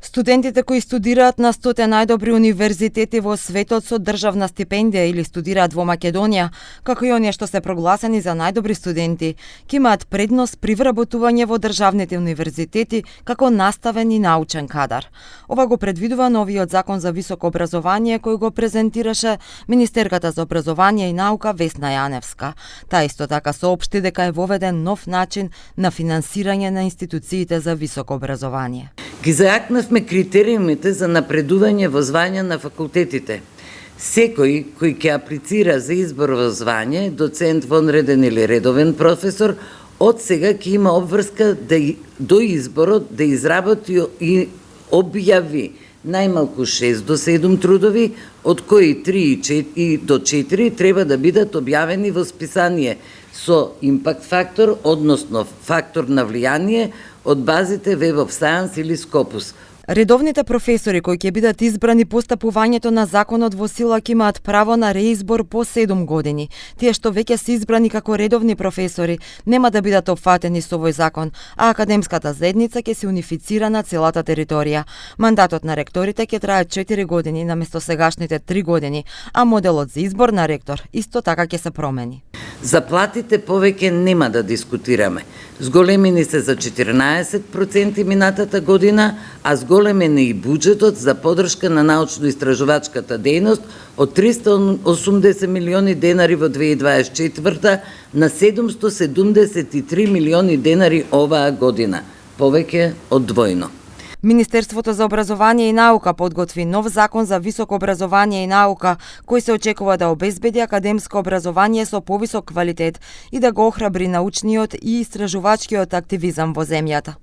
Студентите кои студираат на 100 најдобри универзитети во светот со државна стипендија или студираат во Македонија, како и оние што се прогласени за најдобри студенти, ќе имаат предност при вработување во државните универзитети како наставен и научен кадар. Ова го предвидува новиот закон за високо образование кој го презентираше министерката за образование и наука Весна Јаневска. Таа исто така соопшти дека е воведен нов начин на финансирање на институциите за високо образование. Ги зајакнавме критериумите за напредување во звања на факултетите. Секој кој ќе аплицира за избор во звање, доцент, вонреден или редовен професор, од сега ќе има обврска до изборот да изработи и објави најмалку 6 до 7 трудови, од кои 3 до 4 треба да бидат објавени во списание со импакт фактор, односно фактор на влијание од базите Web of Science или Scopus. Редовните професори кои ќе бидат избрани по стапувањето на законот во сила ќе имаат право на реизбор по 7 години. Тие што веќе се избрани како редовни професори нема да бидат опфатени со овој закон, а академската заедница ќе се унифицира на целата територија. Мандатот на ректорите ќе трае 4 години наместо сегашните 3 години, а моделот за избор на ректор исто така ќе се промени. Заплатите повеќе нема да дискутираме. Зголемени се за 14% минатата година, а зголемен е и буџетот за поддршка на научно-истражувачката дејност од 380 милиони денари во 2024 на 773 милиони денари оваа година, повеќе од двојно. Министерството за образование и наука подготви нов закон за високо образование и наука, кој се очекува да обезбеди академско образование со повисок квалитет и да го охрабри научниот и истражувачкиот активизам во земјата.